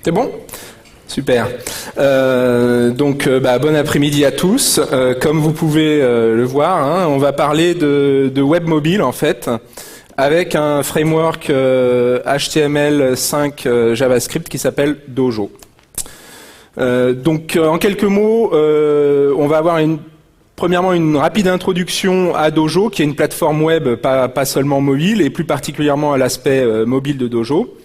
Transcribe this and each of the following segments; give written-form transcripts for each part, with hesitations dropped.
C'est bon? Super. Bon après-midi à tous. Comme vous pouvez le voir, hein, on va parler de web mobile en fait, avec un framework HTML5 JavaScript qui s'appelle Dojo. En quelques mots, on va avoir premièrement une rapide introduction à Dojo, qui est une plateforme web pas seulement mobile, et plus particulièrement à l'aspect mobile de Dojo.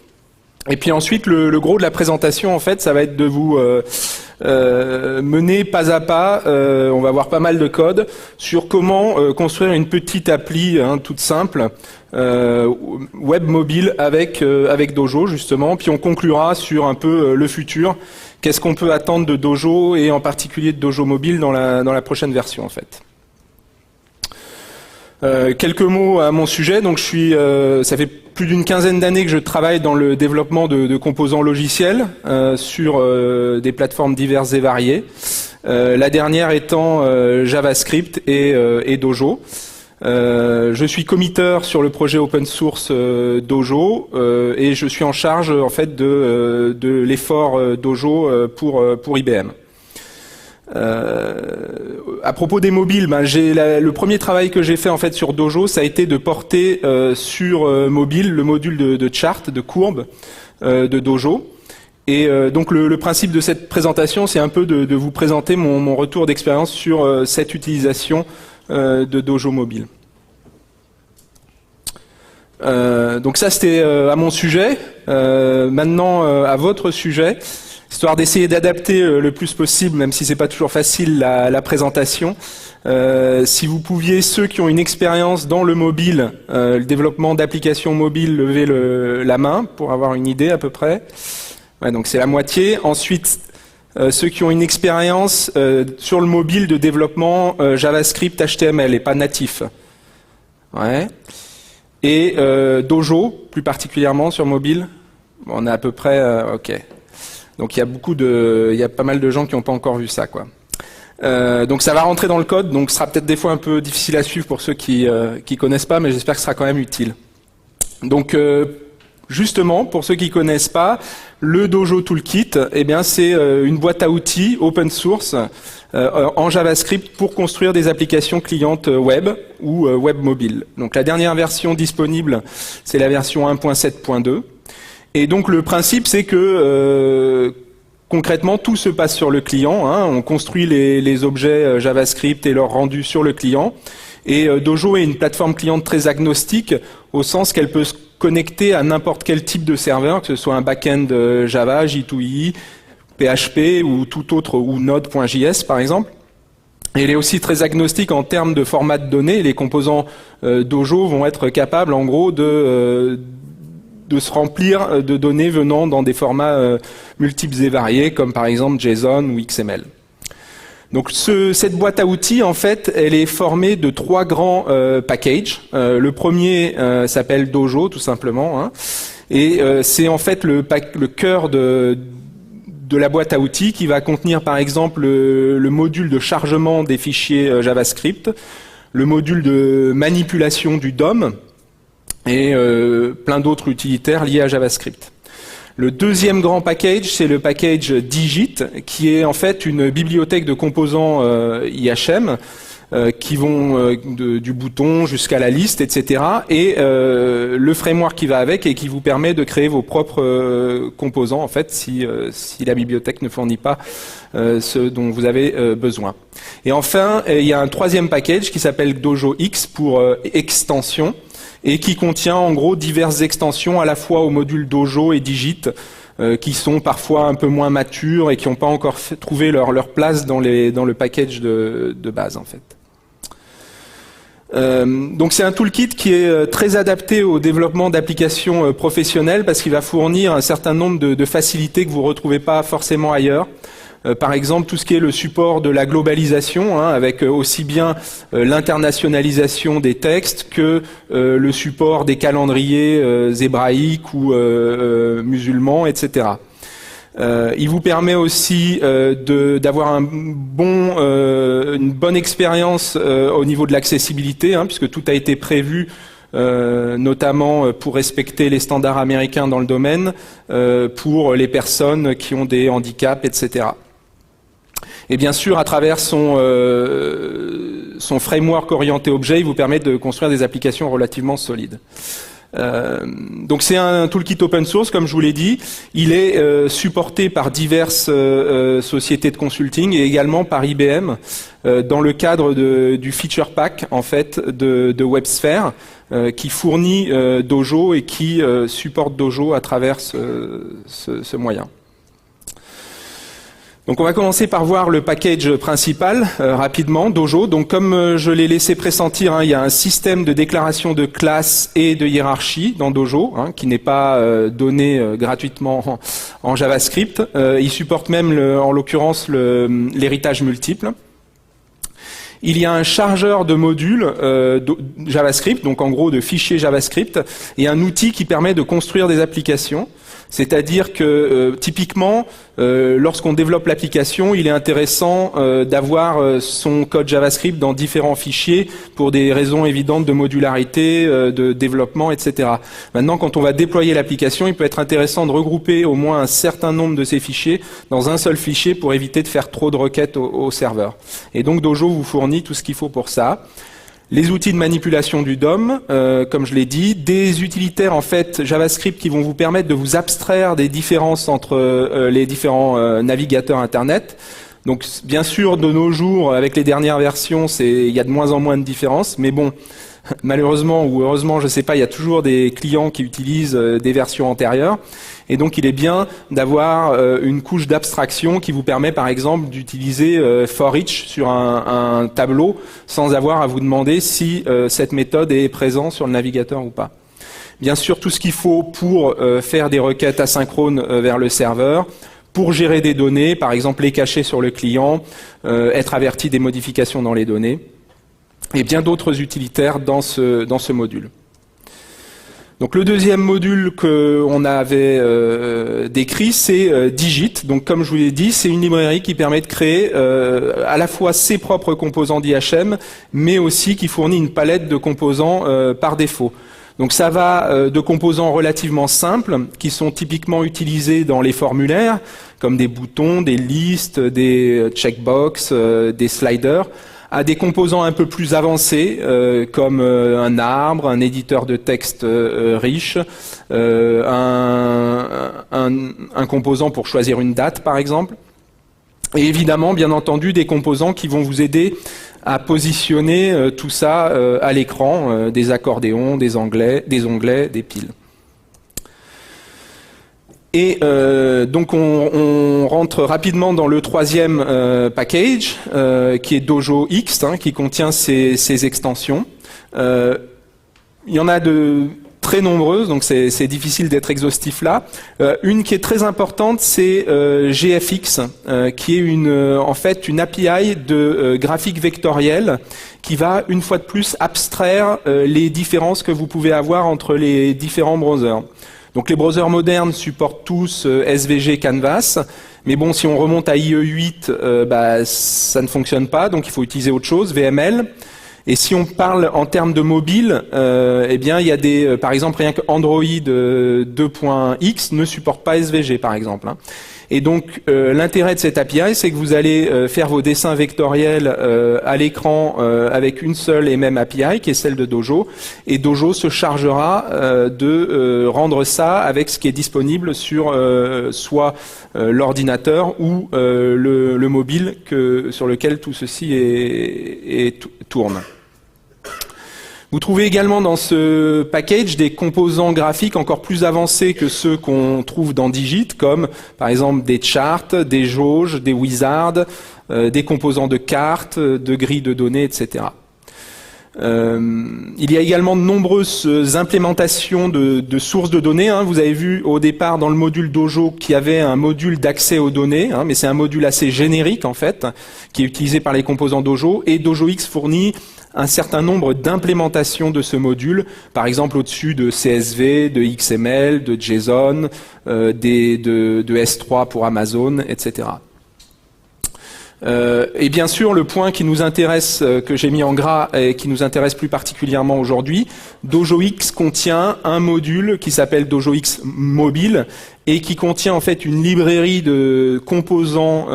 Et puis ensuite, le gros de la présentation, en fait, ça va être de vous mener pas à pas, on va voir pas mal de code, sur comment construire une petite appli toute simple, web mobile avec Dojo, justement. Puis on conclura sur un peu le futur. Qu'est-ce qu'on peut attendre de Dojo, et en particulier de Dojo mobile dans la prochaine version, en fait. Quelques mots à mon sujet. Donc, ça fait plus d'une quinzaine d'années que je travaille dans le développement de composants logiciels sur des plateformes diverses et variées. La dernière étant JavaScript et Dojo. Je suis committeur sur le projet open source Dojo et je suis en charge en fait de l'effort Dojo pour IBM. À propos des mobiles, le premier travail que j'ai fait en fait sur Dojo, ça a été de porter sur mobile le module de chart, de courbe de Dojo. Et donc le principe de cette présentation, c'est un peu de vous présenter mon retour d'expérience sur cette utilisation de Dojo mobile. Donc ça c'était à mon sujet. Maintenant à votre sujet. Histoire d'essayer d'adapter le plus possible, même si c'est pas toujours facile, la présentation. Si vous pouviez, ceux qui ont une expérience dans le mobile, le développement d'applications mobiles, lever la main pour avoir une idée à peu près. Ouais, donc c'est la moitié. Ensuite, ceux qui ont une expérience sur le mobile de développement JavaScript, HTML et pas natif. Ouais. Et Dojo, plus particulièrement sur mobile. Bon, on est à peu près, ok. Donc il y a pas mal de gens qui n'ont pas encore vu ça, quoi. Donc ça va rentrer dans le code, donc ce sera peut-être des fois un peu difficile à suivre pour ceux qui connaissent pas, mais j'espère que ce sera quand même utile. Donc justement, pour ceux qui connaissent pas, le Dojo Toolkit, eh bien c'est une boîte à outils open source en JavaScript pour construire des applications clientes web ou web mobile. Donc la dernière version disponible, c'est la version 1.7.2. Et donc le principe, c'est que concrètement, tout se passe sur le client. Hein, on construit les objets JavaScript et leur rendu sur le client. Et Dojo est une plateforme cliente très agnostique, au sens qu'elle peut se connecter à n'importe quel type de serveur, que ce soit un back-end Java, J2EE, PHP ou tout autre, ou Node.js par exemple. Et elle est aussi très agnostique en termes de format de données. Les composants Dojo vont être capables, en gros, de se remplir de données venant dans des formats multiples et variés, comme par exemple JSON ou XML. Donc cette boîte à outils, en fait, elle est formée de 3 grands packages. Le premier s'appelle Dojo, tout simplement, hein, et c'est en fait le cœur de la boîte à outils, qui va contenir par exemple le module de chargement des fichiers JavaScript, le module de manipulation du DOM, et plein d'autres utilitaires liés à JavaScript. Le deuxième grand package, c'est le package Digit, qui est en fait une bibliothèque de composants IHM qui vont du bouton jusqu'à la liste, etc. Et le framework qui va avec et qui vous permet de créer vos propres composants, en fait, si la bibliothèque ne fournit pas ce dont vous avez besoin. Et enfin, il y a un troisième package qui s'appelle Dojo X pour extension, et qui contient en gros diverses extensions à la fois au module Dojo et Digit, qui sont parfois un peu moins matures et qui n'ont pas encore trouvé leur place dans le package de base en fait. Donc c'est un toolkit qui est très adapté au développement d'applications professionnelles, parce qu'il va fournir un certain nombre de facilités que vous ne retrouvez pas forcément ailleurs. Par exemple, tout ce qui est le support de la globalisation, hein, avec aussi bien l'internationalisation des textes que le support des calendriers hébraïques ou musulmans, etc. Il vous permet aussi d'avoir une bonne expérience au niveau de l'accessibilité, hein, puisque tout a été prévu notamment pour respecter les standards américains dans le domaine, pour les personnes qui ont des handicaps, etc. Et bien sûr, à travers son framework orienté objet, il vous permet de construire des applications relativement solides. Donc c'est un toolkit open source, comme je vous l'ai dit. Il est supporté par diverses sociétés de consulting et également par IBM dans le cadre du feature pack en fait de WebSphere qui fournit Dojo et qui supporte Dojo à travers ce moyen. Donc on va commencer par voir le package principal rapidement, Dojo. Donc comme je l'ai laissé pressentir, hein, il y a un système de déclaration de classes et de hiérarchie dans Dojo, hein, qui n'est pas donné gratuitement en JavaScript. Il supporte même, en l'occurrence, l'héritage multiple. Il y a un chargeur de modules JavaScript, donc en gros de fichiers JavaScript, et un outil qui permet de construire des applications. C'est-à-dire que typiquement, lorsqu'on développe l'application, il est intéressant d'avoir son code JavaScript dans différents fichiers pour des raisons évidentes de modularité, de développement, etc. Maintenant, quand on va déployer l'application, il peut être intéressant de regrouper au moins un certain nombre de ces fichiers dans un seul fichier pour éviter de faire trop de requêtes au serveur. Et donc Dojo vous fournit tout ce qu'il faut pour ça. Les outils de manipulation du DOM, comme je l'ai dit, des utilitaires en fait JavaScript qui vont vous permettre de vous abstraire des différences entre les différents navigateurs Internet. Donc bien sûr, de nos jours, avec les dernières versions, il y a de moins en moins de différences, mais bon, malheureusement ou heureusement, je ne sais pas, il y a toujours des clients qui utilisent des versions antérieures. Et donc il est bien d'avoir une couche d'abstraction qui vous permet par exemple d'utiliser for each sur un tableau sans avoir à vous demander si cette méthode est présente sur le navigateur ou pas. Bien sûr, tout ce qu'il faut pour faire des requêtes asynchrones vers le serveur, pour gérer des données, par exemple les cacher sur le client, être averti des modifications dans les données, et bien d'autres utilitaires dans ce module. Donc le deuxième module qu'on avait décrit, c'est Digit. Donc comme je vous l'ai dit, c'est une librairie qui permet de créer à la fois ses propres composants d'IHM, mais aussi qui fournit une palette de composants par défaut. Donc ça va de composants relativement simples, qui sont typiquement utilisés dans les formulaires, comme des boutons, des listes, des checkbox, des sliders, à des composants un peu plus avancés, comme un arbre, un éditeur de texte riche, un composant pour choisir une date, par exemple. Et évidemment, bien entendu, des composants qui vont vous aider à positionner tout ça à l'écran, des accordéons, des onglets, des piles. Et donc on rentre rapidement dans le troisième package, qui est Dojo X, hein, qui contient ces extensions. Il y en a de très nombreuses, donc c'est difficile d'être exhaustif là. Une qui est très importante, c'est GFX, qui est en fait une API de graphique vectoriel qui va une fois de plus abstraire les différences que vous pouvez avoir entre les différents browsers. Donc les browsers modernes supportent tous SVG Canvas, mais bon, si on remonte à IE8, ça ne fonctionne pas, donc il faut utiliser autre chose, VML. Et si on parle en termes de mobile, eh bien il y a par exemple rien que Android 2.x ne supporte pas SVG par exemple, hein. Et donc l'intérêt de cette API, c'est que vous allez faire vos dessins vectoriels à l'écran avec une seule et même API, qui est celle de Dojo, et Dojo se chargera de rendre ça avec ce qui est disponible sur soit l'ordinateur ou le mobile sur lequel tout ceci tourne. Vous trouvez également dans ce package des composants graphiques encore plus avancés que ceux qu'on trouve dans Digit, comme par exemple des charts, des jauges, des wizards, des composants de cartes, de grilles de données, etc. Il y a également de nombreuses implémentations de sources de données, hein. Vous avez vu au départ dans le module Dojo qu'il y avait un module d'accès aux données, hein, mais c'est un module assez générique en fait, qui est utilisé par les composants Dojo, et Dojo X fournit un certain nombre d'implémentations de ce module, par exemple au-dessus de CSV, de XML, de JSON, de S3 pour Amazon, etc. Et bien sûr, le point qui nous intéresse, que j'ai mis en gras et qui nous intéresse plus particulièrement aujourd'hui, DojoX contient un module qui s'appelle DojoX Mobile et qui contient en fait une librairie de composants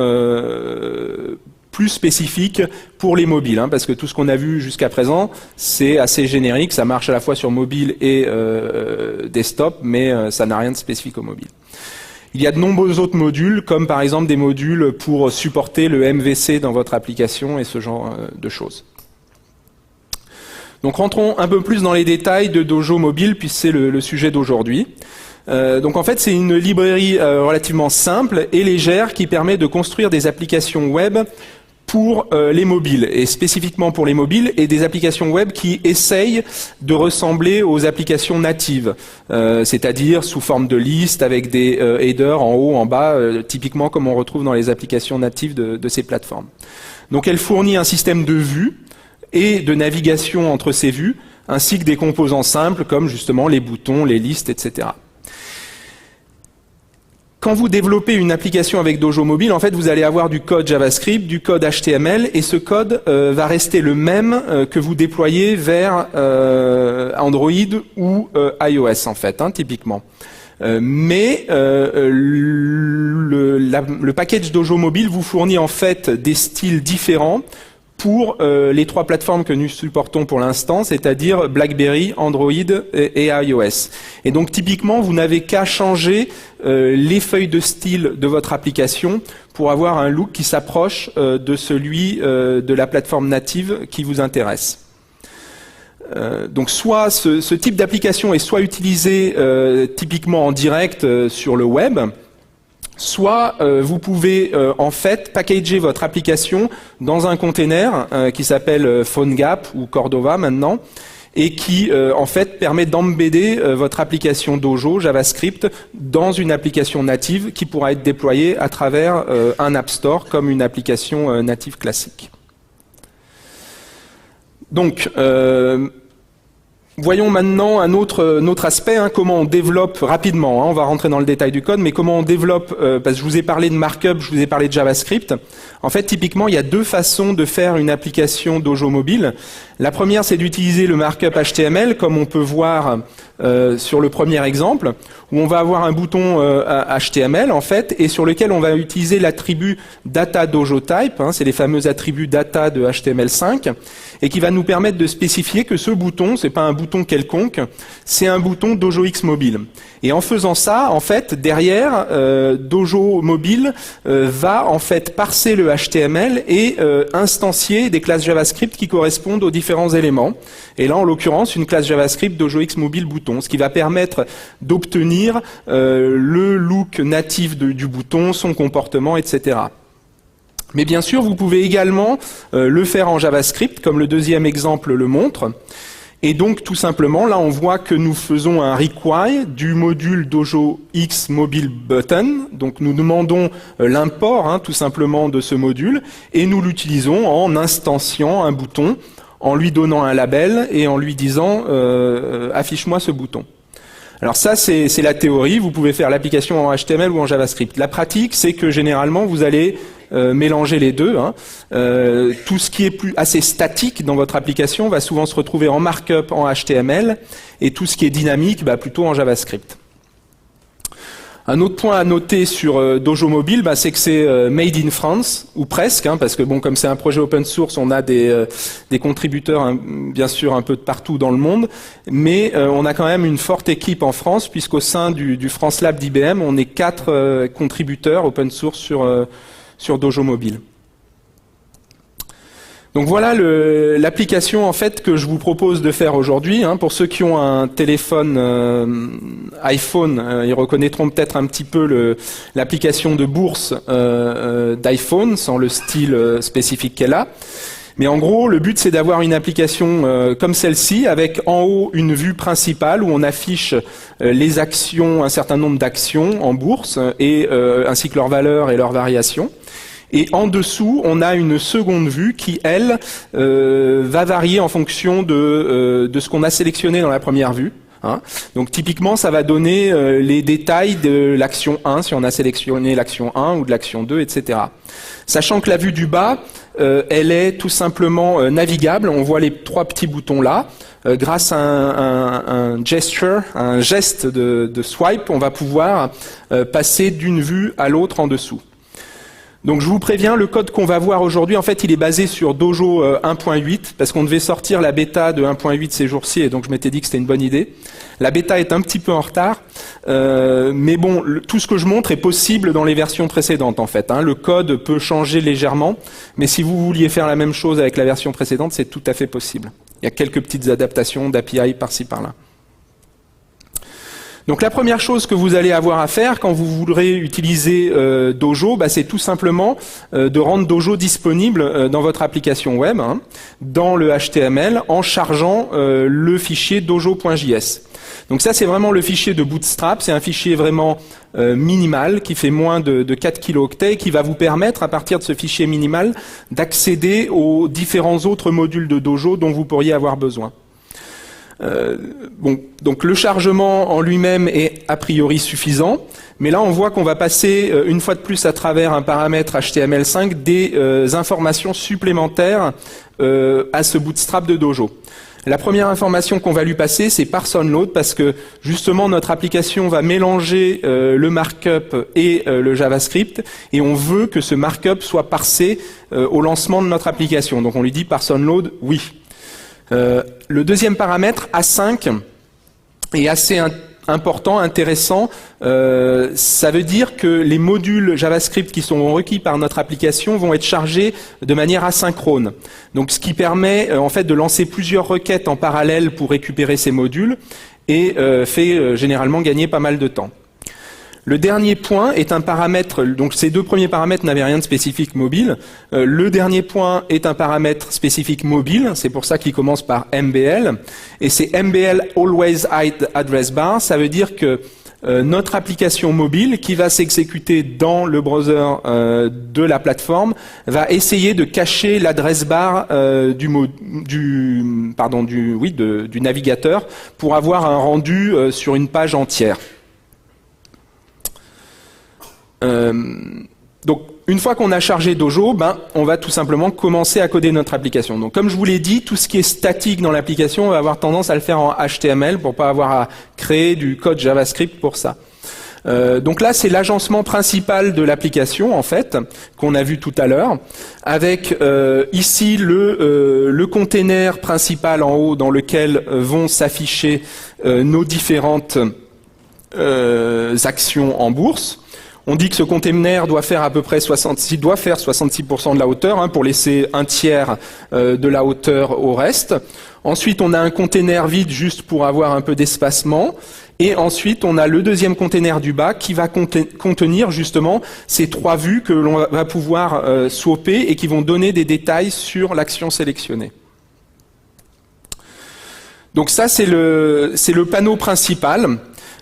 plus spécifiques pour les mobiles, parce que tout ce qu'on a vu jusqu'à présent, c'est assez générique, ça marche à la fois sur mobile et desktop, mais ça n'a rien de spécifique au mobile. Il y a de nombreux autres modules, comme par exemple des modules pour supporter le MVC dans votre application et ce genre de choses. Donc rentrons un peu plus dans les détails de Dojo Mobile, puisque c'est le sujet d'aujourd'hui. Donc en fait, c'est une librairie relativement simple et légère qui permet de construire des applications web pour les mobiles, et spécifiquement pour les mobiles, et des applications web qui essayent de ressembler aux applications natives, c'est-à-dire sous forme de liste avec des headers en haut, en bas, typiquement comme on retrouve dans les applications natives de ces plateformes. Donc elle fournit un système de vues et de navigation entre ces vues, ainsi que des composants simples comme justement les boutons, les listes, etc. Quand vous développez une application avec Dojo Mobile, en fait, vous allez avoir du code JavaScript, du code HTML, et ce code va rester le même que vous déployez vers Android ou iOS, en fait, typiquement. Mais le package Dojo Mobile vous fournit en fait des styles différents pour les trois plateformes que nous supportons pour l'instant, c'est-à-dire BlackBerry, Android et iOS. Et donc typiquement, vous n'avez qu'à changer les feuilles de style de votre application pour avoir un look qui s'approche de celui de la plateforme native qui vous intéresse. Donc soit ce type d'application est soit utilisé typiquement en direct sur le web, soit vous pouvez en fait packager votre application dans un container qui s'appelle PhoneGap ou Cordova maintenant, et qui en fait permet d'embedder votre application Dojo JavaScript dans une application native qui pourra être déployée à travers un App Store comme une application native classique. Donc voyons maintenant un autre aspect, comment on développe rapidement. On va rentrer dans le détail du code, mais comment on développe, parce que je vous ai parlé de markup, je vous ai parlé de JavaScript. En fait, typiquement, il y a deux façons de faire une application Dojo Mobile. La première, c'est d'utiliser le markup HTML, comme on peut voir sur le premier exemple, où on va avoir un bouton HTML, en fait, et sur lequel on va utiliser l'attribut data Dojo type, c'est les fameux attributs data de HTML5, et qui va nous permettre de spécifier que ce bouton, c'est pas un bouton quelconque, c'est un bouton DojoX Mobile. Et en faisant ça, en fait, derrière, Dojo Mobile va en fait parser le HTML et instancier des classes JavaScript qui correspondent aux différents éléments. Et là, en l'occurrence, une classe JavaScript DojoX Mobile bouton, ce qui va permettre d'obtenir le look natif du bouton, son comportement, etc. Mais bien sûr, vous pouvez également le faire en JavaScript, comme le deuxième exemple le montre. Et donc, tout simplement, là, on voit que nous faisons un require du module DojoX Mobile Button. Donc, nous demandons l'import, tout simplement, de ce module, et nous l'utilisons en instanciant un bouton, en lui donnant un label et en lui disant affiche-moi ce bouton. Alors ça, c'est la théorie. Vous pouvez faire l'application en HTML ou en JavaScript. La pratique, c'est que généralement, vous allez mélanger les deux. Tout ce qui est assez statique dans votre application va souvent se retrouver en markup en HTML et tout ce qui est dynamique, plutôt en JavaScript. Un autre point à noter sur Dojo Mobile, c'est que c'est made in France, ou presque, parce que comme c'est un projet open source, on a des contributeurs, bien sûr, un peu de partout dans le monde, mais on a quand même une forte équipe en France, puisqu'au sein du France Lab d'IBM, on est 4 contributeurs open source sur Dojo Mobile. Donc voilà l'application en fait que je vous propose de faire aujourd'hui. Pour ceux qui ont un téléphone iPhone, ils reconnaîtront peut-être un petit peu l'application de bourse d'iPhone, sans le style spécifique qu'elle a. Mais en gros, le but c'est d'avoir une application comme celle-ci, avec en haut une vue principale où on affiche les actions, un certain nombre d'actions en bourse, et ainsi que leurs valeurs et leurs variations. Et en dessous, on a une seconde vue qui, elle, va varier en fonction de ce qu'on a sélectionné dans la première vue. Hein. Donc typiquement, ça va donner les détails de l'action 1, si on a sélectionné l'action 1 ou de l'action 2, etc. Sachant que la vue du bas, elle est tout simplement navigable. On voit les 3 petits boutons là. Grâce à un gesture, un geste de swipe, on va pouvoir passer d'une vue à l'autre en dessous. Donc je vous préviens, le code qu'on va voir aujourd'hui, en fait, il est basé sur Dojo 1.8, parce qu'on devait sortir la bêta de 1.8 ces jours-ci, et donc je m'étais dit que c'était une bonne idée. La bêta est un petit peu en retard, mais bon, tout ce que je montre est possible dans les versions précédentes, en fait. Hein. Le code peut changer légèrement, mais si vous vouliez faire la même chose avec la version précédente, c'est tout à fait possible. Il y a quelques petites adaptations d'API par-ci par-là. Donc la première chose que vous allez avoir à faire quand vous voudrez utiliser Dojo, c'est tout simplement de rendre Dojo disponible dans votre application web, hein, dans le HTML, en chargeant le fichier dojo.js. Donc ça, c'est vraiment le fichier de Bootstrap, c'est un fichier vraiment minimal qui fait moins de 4 kilooctets et qui va vous permettre, à partir de ce fichier minimal, d'accéder aux différents autres modules de Dojo dont vous pourriez avoir besoin. Donc le chargement en lui-même est a priori suffisant, mais là on voit qu'on va passer une fois de plus à travers un paramètre HTML5 des informations supplémentaires à ce bootstrap de Dojo. La première information qu'on va lui passer, c'est parse onload, parce que justement notre application va mélanger le markup et le JavaScript, et on veut que ce markup soit parsé au lancement de notre application. Donc on lui dit parse onload, oui. Le deuxième paramètre, A5, est assez important, intéressant. Ça veut dire que les modules JavaScript qui sont requis par notre application vont être chargés de manière asynchrone. Donc ce qui permet en fait de lancer plusieurs requêtes en parallèle pour récupérer ces modules et fait généralement gagner pas mal de temps. Le dernier point est un paramètre, donc ces 2 premiers paramètres n'avaient rien de spécifique mobile. Le dernier point est un paramètre spécifique mobile, c'est pour ça qu'il commence par MBL. Et c'est MBL Always Hide Address Bar, ça veut dire que notre application mobile qui va s'exécuter dans le browser de la plateforme va essayer de cacher l'adresse barre du navigateur pour avoir un rendu sur une page entière. Donc, une fois qu'on a chargé Dojo, on va tout simplement commencer à coder notre application. Donc, comme je vous l'ai dit, tout ce qui est statique dans l'application, on va avoir tendance à le faire en HTML pour pas avoir à créer du code JavaScript pour ça. Donc là, c'est l'agencement principal de l'application, en fait, qu'on a vu tout à l'heure, avec ici le container principal en haut dans lequel vont s'afficher nos différentes actions en bourse. On dit que ce container doit faire à peu près 66% de la hauteur, hein, pour laisser un tiers de la hauteur au reste. Ensuite, on a un container vide juste pour avoir un peu d'espacement. Et ensuite, on a le deuxième container du bas qui va contenir justement ces 3 vues que l'on va pouvoir swapper et qui vont donner des détails sur l'action sélectionnée. Donc ça, c'est le panneau principal.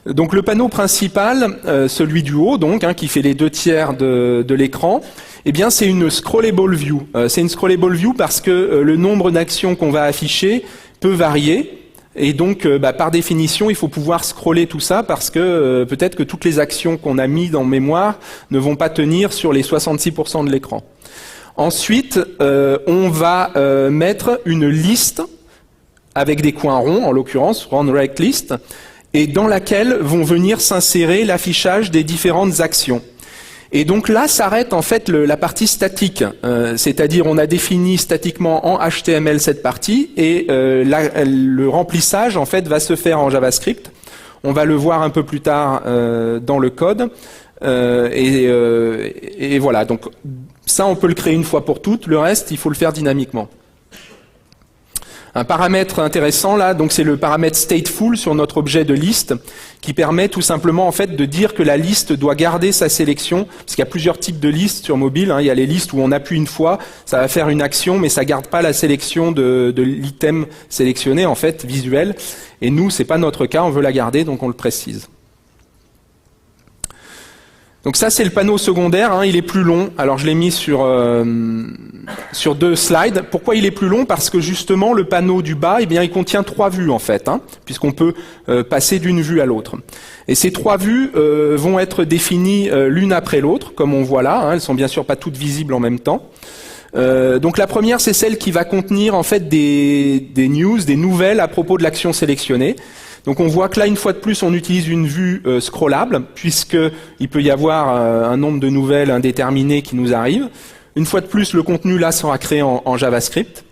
Donc le panneau principal, celui du haut, donc, hein, qui fait les 2 tiers de l'écran, eh bien c'est une scrollable view. C'est une scrollable view parce que le nombre d'actions qu'on va afficher peut varier. Et donc, par définition, il faut pouvoir scroller tout ça parce que peut-être que toutes les actions qu'on a mises en mémoire ne vont pas tenir sur les 66% de l'écran. Ensuite, on va mettre une liste avec des coins ronds, en l'occurrence, round right list, et dans laquelle vont venir s'insérer l'affichage des différentes actions. Et donc là s'arrête en fait la partie statique, c'est-à-dire on a défini statiquement en HTML cette partie et le remplissage en fait va se faire en JavaScript. On va le voir un peu plus tard dans le code et voilà. Donc ça on peut le créer une fois pour toutes, le reste il faut le faire dynamiquement. Un paramètre intéressant là, donc c'est le paramètre stateful sur notre objet de liste qui permet tout simplement en fait de dire que la liste doit garder sa sélection, parce qu'il y a plusieurs types de listes sur mobile, hein. Il y a les listes où on appuie une fois, ça va faire une action mais ça garde pas la sélection de l'item sélectionné en fait visuel, et nous c'est pas notre cas, on veut la garder donc on le précise. Donc ça, c'est le panneau secondaire, hein, il est plus long. Alors je l'ai mis sur 2 slides. Pourquoi il est plus long? Parce que justement, le panneau du bas, eh bien, il contient 3 vues en fait, hein, puisqu'on peut passer d'une vue à l'autre. Et ces 3 vues vont être définies l'une après l'autre, comme on voit là. Hein, elles sont bien sûr pas toutes visibles en même temps. Donc la première, c'est celle qui va contenir en fait des news, des nouvelles à propos de l'action sélectionnée. Donc on voit que là, une fois de plus, on utilise une vue scrollable, puisqu'il peut y avoir un nombre de nouvelles indéterminé qui nous arrivent. Une fois de plus, le contenu là sera créé en JavaScript.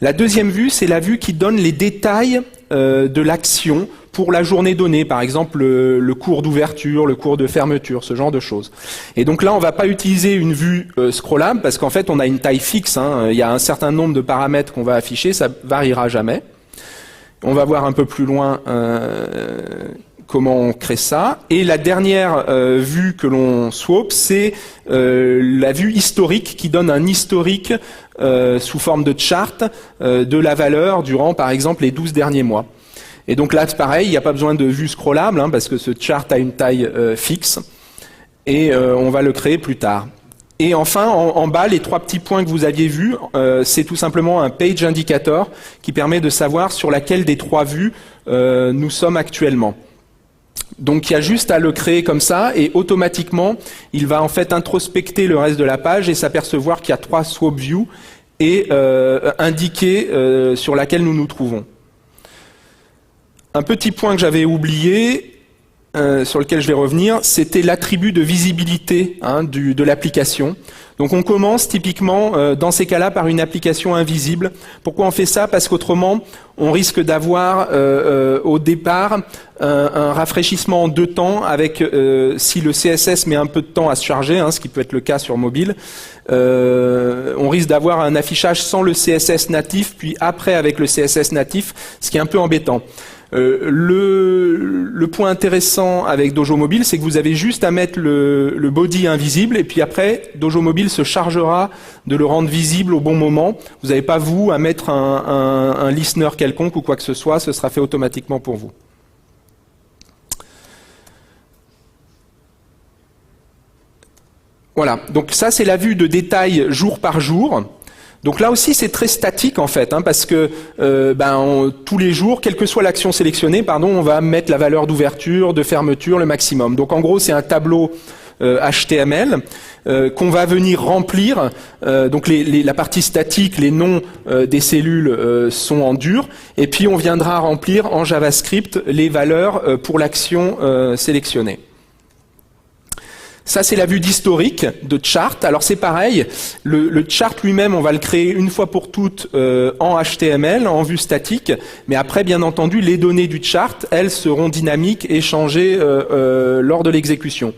La deuxième vue, c'est la vue qui donne les détails de l'action pour la journée donnée, par exemple le cours d'ouverture, le cours de fermeture, ce genre de choses. Et donc là, on ne va pas utiliser une vue scrollable, parce qu'en fait, on a une taille fixe, hein, il y a un certain nombre de paramètres qu'on va afficher, ça variera jamais. On va voir un peu plus loin comment on crée ça. Et la dernière vue que l'on swap, c'est la vue historique qui donne un historique sous forme de chart de la valeur durant, par exemple, les 12 derniers mois. Et donc là, c'est pareil, il n'y a pas besoin de vue scrollable, hein, parce que ce chart a une taille fixe, et on va le créer plus tard. Et enfin, en bas, les 3 petits points que vous aviez vus, c'est tout simplement un page indicator qui permet de savoir sur laquelle des 3 vues nous sommes actuellement. Donc il y a juste à le créer comme ça, et automatiquement, il va en fait introspecter le reste de la page et s'apercevoir qu'il y a 3 swap views et indiquer sur laquelle nous nous trouvons. Un petit point que j'avais oublié, sur lequel je vais revenir, c'était l'attribut de visibilité, hein, de l'application. Donc on commence typiquement dans ces cas-là par une application invisible. Pourquoi on fait ça? Parce qu'autrement, on risque d'avoir au départ un rafraîchissement en 2 temps, avec si le CSS met un peu de temps à se charger, hein, ce qui peut être le cas sur mobile, on risque d'avoir un affichage sans le CSS natif, puis après avec le CSS natif, ce qui est un peu embêtant. Le point intéressant avec Dojo Mobile, c'est que vous avez juste à mettre le body invisible, et puis après, Dojo Mobile se chargera de le rendre visible au bon moment. Vous n'avez pas, vous, à mettre un listener quelconque ou quoi que ce soit, ce sera fait automatiquement pour vous. Voilà, donc ça c'est la vue de détail jour par jour. Donc là aussi c'est très statique en fait, hein, parce que tous les jours, quelle que soit l'action sélectionnée, on va mettre la valeur d'ouverture, de fermeture, le maximum. Donc en gros c'est un tableau HTML qu'on va venir remplir. Donc la partie statique, les noms des cellules sont en dur, et puis on viendra remplir en JavaScript les valeurs pour l'action sélectionnée. Ça, c'est la vue d'historique de chart. Alors c'est pareil, le chart lui-même, on va le créer une fois pour toutes en HTML, en vue statique, mais après, bien entendu, les données du chart, elles seront dynamiques et changées lors de l'exécution.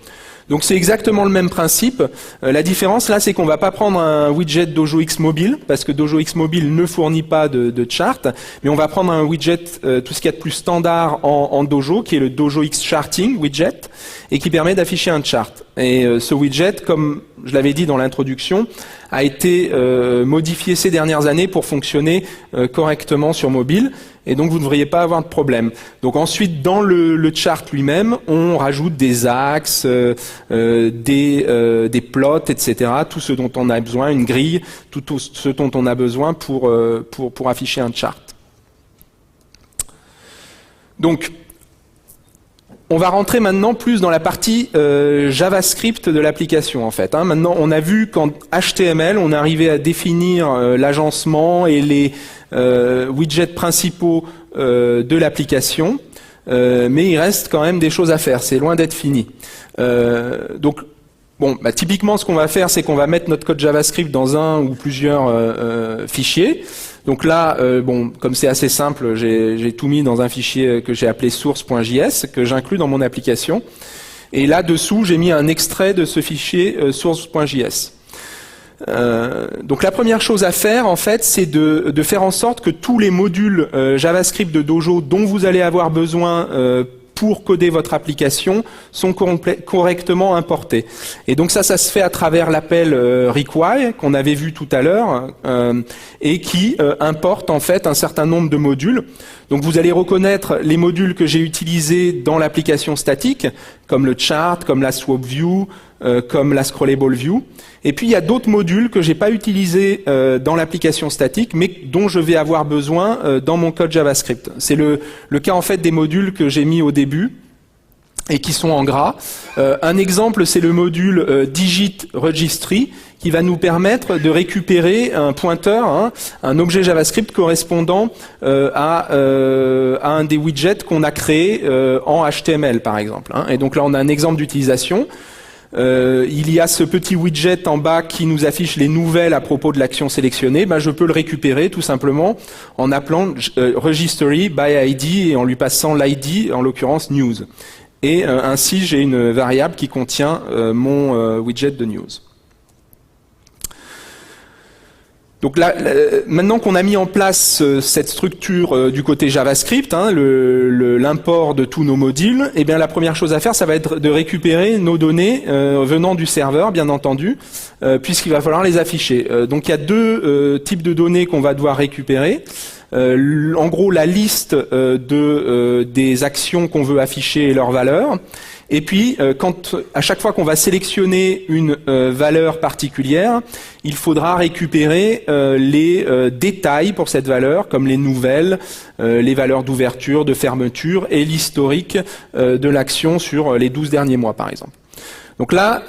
Donc c'est exactement le même principe. La différence là, c'est qu'on va pas prendre un widget DojoX Mobile, parce que DojoX Mobile ne fournit pas de chart, mais on va prendre un widget, tout ce qu'il y a de plus standard en Dojo, qui est le DojoX Charting widget, et qui permet d'afficher un chart. Et ce widget, comme je l'avais dit dans l'introduction, a été modifié ces dernières années pour fonctionner correctement sur mobile, et donc vous ne devriez pas avoir de problème. Donc ensuite, dans le chart lui-même, on rajoute des axes, des plots, etc., tout ce dont on a besoin, une grille, tout ce dont on a besoin pour afficher un chart. Donc, on va rentrer maintenant plus dans la partie JavaScript de l'application en fait. Hein. Maintenant, on a vu qu'en HTML, on arrivait à définir l'agencement et les widgets principaux de l'application, mais il reste quand même des choses à faire. C'est loin d'être fini. Donc, typiquement, ce qu'on va faire, c'est qu'on va mettre notre code JavaScript dans un ou plusieurs fichiers. Donc là, comme c'est assez simple, j'ai tout mis dans un fichier que j'ai appelé source.js, que j'inclus dans mon application. Et là-dessous, j'ai mis un extrait de ce fichier source.js. Donc la première chose à faire, en fait, c'est de faire en sorte que tous les modules JavaScript de Dojo dont vous allez avoir besoin pour coder votre application sont correctement importés. Et donc ça se fait à travers l'appel require qu'on avait vu tout à l'heure et qui importe en fait un certain nombre de modules. Donc vous allez reconnaître les modules que j'ai utilisés dans l'application statique, comme le chart, comme la swap view, comme la scrollable view. Et puis il y a d'autres modules que j'ai pas utilisés dans l'application statique, mais dont je vais avoir besoin dans mon code JavaScript. C'est le cas en fait des modules que j'ai mis au début et qui sont en gras. Un exemple, c'est le module digit registry, qui va nous permettre de récupérer un pointeur, un objet JavaScript correspondant à un des widgets qu'on a créé en HTML, par exemple. Et donc là, on a un exemple d'utilisation. Il y a ce petit widget en bas qui nous affiche les nouvelles à propos de l'action sélectionnée. Je peux le récupérer tout simplement en appelant registry by ID et en lui passant l'ID, en l'occurrence news. Et ainsi, j'ai une variable qui contient mon widget de news. Donc là, maintenant qu'on a mis en place cette structure du côté JavaScript, l'import de tous nos modules, eh bien la première chose à faire, ça va être de récupérer nos données venant du serveur, bien entendu, puisqu'il va falloir les afficher. Donc il y a deux types de données qu'on va devoir récupérer. En gros, la liste des actions qu'on veut afficher et leurs valeurs. Et puis, à chaque fois qu'on va sélectionner une valeur particulière, il faudra récupérer les détails pour cette valeur, comme les nouvelles, les valeurs d'ouverture, de fermeture et l'historique de l'action sur les 12 derniers mois, par exemple. Donc là,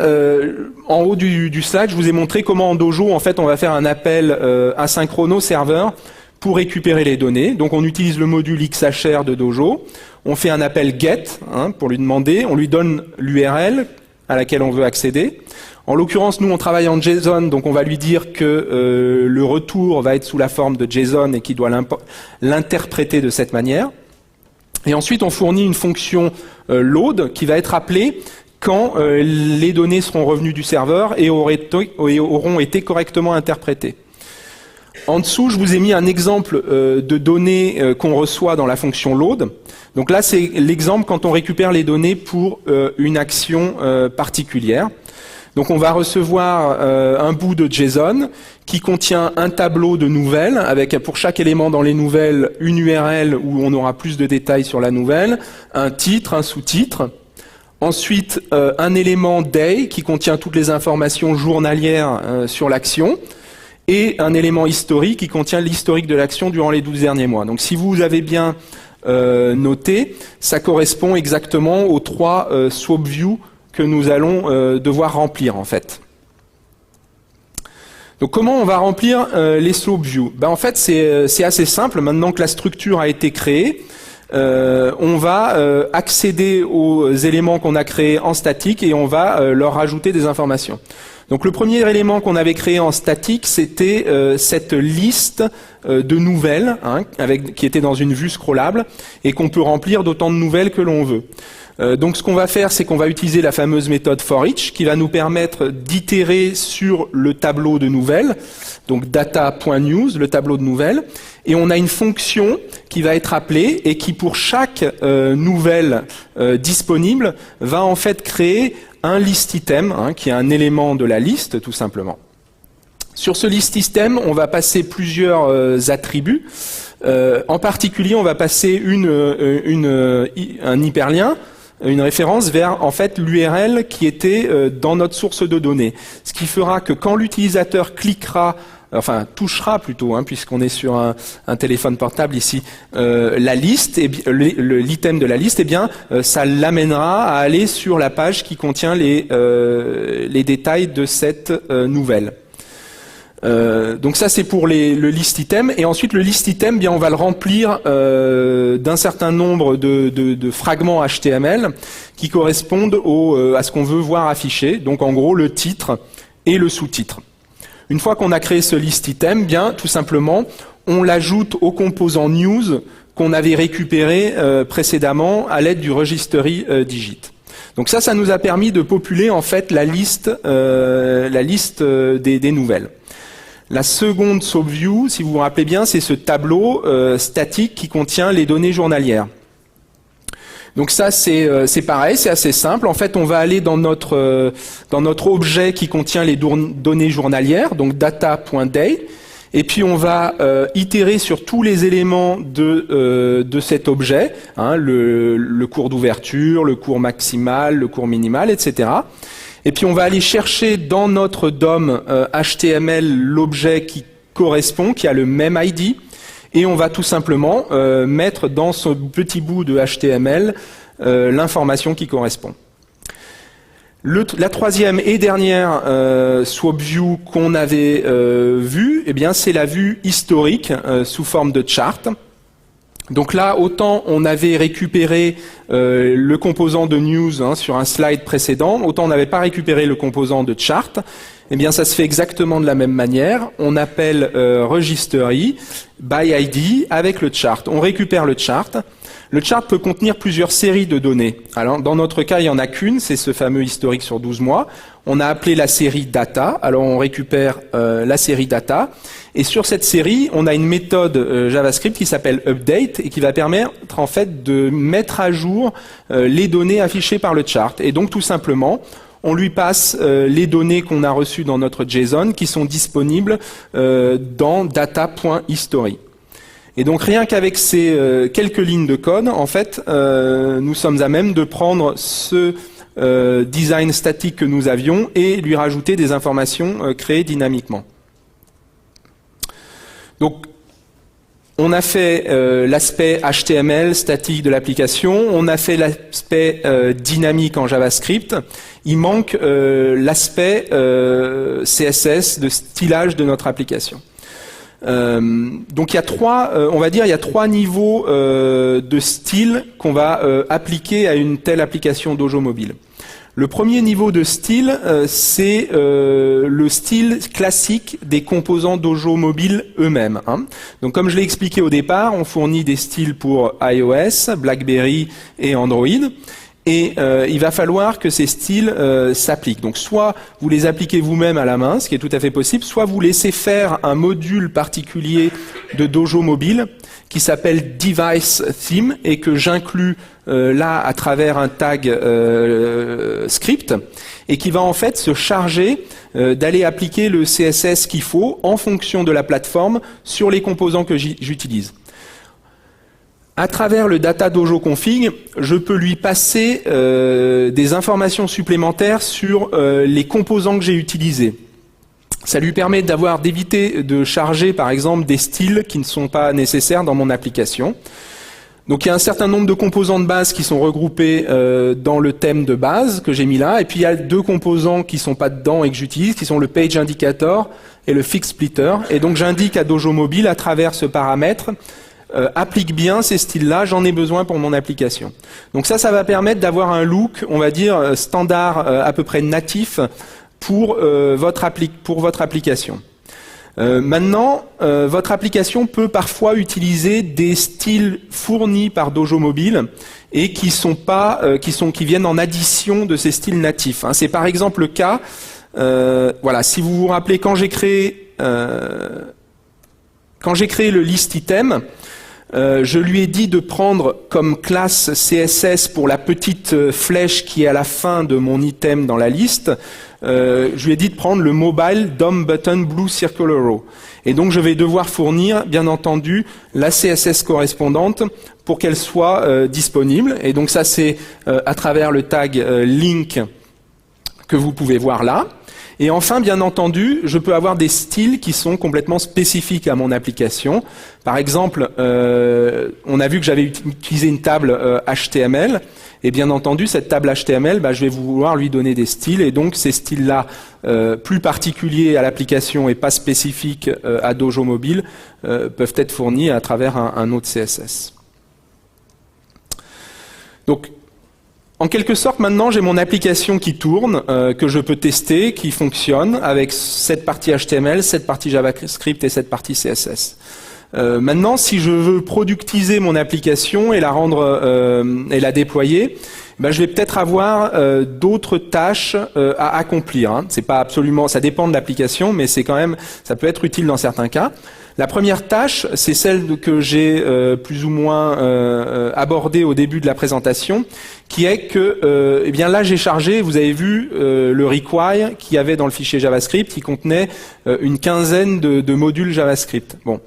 en haut du slide, je vous ai montré comment en Dojo, en fait, on va faire un appel asynchrone au serveur pour récupérer les données. Donc on utilise le module XHR de Dojo. On fait un appel get pour lui demander, on lui donne l'URL à laquelle on veut accéder. En l'occurrence, nous on travaille en JSON, donc on va lui dire que le retour va être sous la forme de JSON et qu'il doit l'interpréter de cette manière. Et ensuite on fournit une fonction load qui va être appelée quand les données seront revenues du serveur et auront été correctement interprétées. En dessous, je vous ai mis un exemple de données qu'on reçoit dans la fonction load. Donc là, c'est l'exemple quand on récupère les données pour une action particulière. Donc on va recevoir un bout de JSON qui contient un tableau de nouvelles, avec pour chaque élément dans les nouvelles une URL où on aura plus de détails sur la nouvelle, un titre, un sous-titre. Ensuite, un élément day qui contient toutes les informations journalières sur l'action. Et un élément historique qui contient l'historique de l'action durant les 12 derniers mois. Donc si vous avez bien noté, ça correspond exactement aux trois swap views que nous allons devoir remplir en fait. Donc comment on va remplir les swap views? En fait c'est assez simple, maintenant que la structure a été créée, on va accéder aux éléments qu'on a créés en statique et on va leur rajouter des informations. Donc le premier élément qu'on avait créé en statique, c'était cette liste de nouvelles qui était dans une vue scrollable et qu'on peut remplir d'autant de nouvelles que l'on veut. Donc ce qu'on va faire, c'est qu'on va utiliser la fameuse méthode forEach qui va nous permettre d'itérer sur le tableau de nouvelles, donc data.news, le tableau de nouvelles, et on a une fonction qui va être appelée et qui pour chaque nouvelle disponible va en fait créer un list item, qui est un élément de la liste tout simplement. Sur ce list item, on va passer plusieurs attributs. En particulier, on va passer un hyperlien, une référence vers en fait l'URL qui était dans notre source de données. Ce qui fera que quand l'utilisateur cliquera, enfin touchera plutôt, puisqu'on est sur un téléphone portable ici, la liste, l'item de la liste, ça l'amènera à aller sur la page qui contient les détails de cette nouvelle. Donc ça c'est pour le list item, et ensuite le list item, on va le remplir d'un certain nombre de fragments HTML qui correspondent à ce qu'on veut voir affiché, donc en gros le titre et le sous-titre. Une fois qu'on a créé ce list item, tout simplement, on l'ajoute au composant news qu'on avait récupéré précédemment à l'aide du registry digit. Donc ça nous a permis de populer en fait la liste des nouvelles. La seconde subview, si vous vous rappelez bien, c'est ce tableau statique qui contient les données journalières. Donc ça c'est pareil, c'est assez simple. En fait, on va aller dans notre objet qui contient les données journalières, donc data.day, Et puis on va itérer sur tous les éléments de cet objet, hein, le cours d'ouverture, le cours maximal, le cours minimal, etc. Et puis on va aller chercher dans notre DOM HTML l'objet qui correspond, qui a le même ID, et on va tout simplement mettre dans ce petit bout de HTML l'information qui correspond. La troisième et dernière swap view qu'on avait vue, eh bien c'est la vue historique sous forme de chart. Donc là, autant on avait récupéré le composant de news hein, sur un slide précédent, autant on n'avait pas récupéré le composant de chart. Eh bien, ça se fait exactement de la même manière. On appelle registry by ID avec le chart. On récupère le chart. Le chart peut contenir plusieurs séries de données. Alors, dans notre cas, il n'y en a qu'une, c'est ce fameux historique sur 12 mois. On a appelé la série data. Alors, on récupère la série data. Et sur cette série, on a une méthode JavaScript qui s'appelle update et qui va permettre en fait de mettre à jour les données affichées par le chart. Et donc, tout simplement, on lui passe les données qu'on a reçues dans notre JSON qui sont disponibles dans data.history. Et donc rien qu'avec ces quelques lignes de code, en fait, nous sommes à même de prendre ce design statique que nous avions et lui rajouter des informations créées dynamiquement. Donc, on a fait l'aspect HTML statique de l'application, on a fait l'aspect dynamique en JavaScript. Il manque l'aspect CSS de stylage de notre application. Donc il y a trois niveaux de style qu'on va appliquer à une telle application Dojo mobile. Le premier niveau de style, c'est le style classique des composants Dojo mobile eux-mêmes. Hein. Donc comme je l'ai expliqué au départ, on fournit des styles pour iOS, BlackBerry et Android. Et il va falloir que ces styles s'appliquent. Donc soit vous les appliquez vous-même à la main, ce qui est tout à fait possible, soit vous laissez faire un module particulier de Dojo mobile qui s'appelle Device Theme et que j'inclus là à travers un tag script et qui va en fait se charger d'aller appliquer le CSS qu'il faut en fonction de la plateforme sur les composants que j'utilise. À travers le data dojo config, je peux lui passer des informations supplémentaires sur les composants que j'ai utilisés. Ça lui permet d'éviter de charger par exemple des styles qui ne sont pas nécessaires dans mon application. Donc il y a un certain nombre de composants de base qui sont regroupés dans le thème de base que j'ai mis là, et puis il y a deux composants qui sont pas dedans et que j'utilise, qui sont le page indicator et le fix splitter. Et donc j'indique à Dojo Mobile à travers ce paramètre applique bien ces styles-là, j'en ai besoin pour mon application. Donc ça va permettre d'avoir un look, on va dire, standard à peu près natif pour votre application. Maintenant, votre application peut parfois utiliser des styles fournis par Dojo Mobile et qui viennent en addition de ces styles natifs. Hein. C'est par exemple le cas, voilà, si vous vous rappelez quand j'ai créé le list item, je lui ai dit de prendre comme classe CSS pour la petite flèche qui est à la fin de mon item dans la liste, je lui ai dit de prendre le mobile DOM button blue circular row. Et donc je vais devoir fournir, bien entendu, la CSS correspondante pour qu'elle soit disponible. Et donc ça c'est à travers le tag link que vous pouvez voir là. Et enfin, bien entendu, je peux avoir des styles qui sont complètement spécifiques à mon application. Par exemple, on a vu que j'avais utilisé une table HTML. Et bien entendu, cette table HTML, je vais vouloir lui donner des styles. Et donc, ces styles-là, plus particuliers à l'application et pas spécifiques à Dojo Mobile, peuvent être fournis à travers un autre CSS. Donc, en quelque sorte, maintenant, j'ai mon application qui tourne, que je peux tester, qui fonctionne avec cette partie HTML, cette partie JavaScript et cette partie CSS. Maintenant, si je veux productiser mon application et la rendre et la déployer, je vais peut-être avoir d'autres tâches à accomplir. Hein. C'est pas absolument, ça dépend de l'application, mais c'est quand même, ça peut être utile dans certains cas. La première tâche, c'est celle que j'ai plus ou moins abordée au début de la présentation, qui est que, eh bien là j'ai chargé, vous avez vu le require qu'il y avait dans le fichier JavaScript, qui contenait une quinzaine de modules JavaScript. Bon,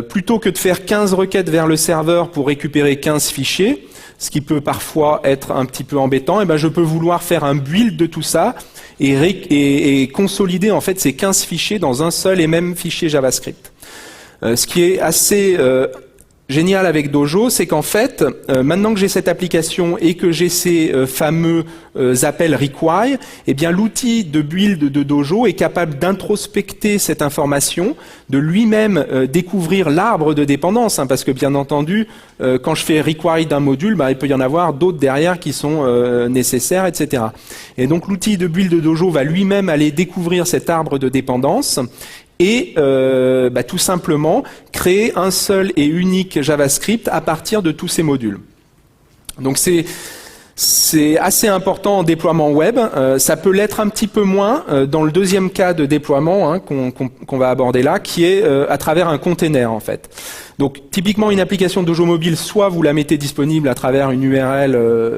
plutôt que de faire 15 requêtes vers le serveur pour récupérer 15 fichiers, ce qui peut parfois être un petit peu embêtant, eh ben je peux vouloir faire un build de tout ça et consolider en fait ces 15 fichiers dans un seul et même fichier JavaScript. Ce qui est assez génial avec Dojo, c'est qu'en fait, maintenant que j'ai cette application et que j'ai ces fameux appels require, eh bien l'outil de build de Dojo est capable d'introspecter cette information, de lui-même découvrir l'arbre de dépendance, parce que bien entendu, quand je fais require d'un module, bah, il peut y en avoir d'autres derrière qui sont nécessaires, etc. Et donc l'outil de build de Dojo va lui-même aller découvrir cet arbre de dépendance et tout simplement créer un seul et unique JavaScript à partir de tous ces modules. Donc c'est assez important en déploiement web. Ça peut l'être un petit peu moins dans le deuxième cas de déploiement qu'on va aborder là, qui est à travers un container en fait. Donc typiquement une application Dojo mobile, soit vous la mettez disponible à travers une URL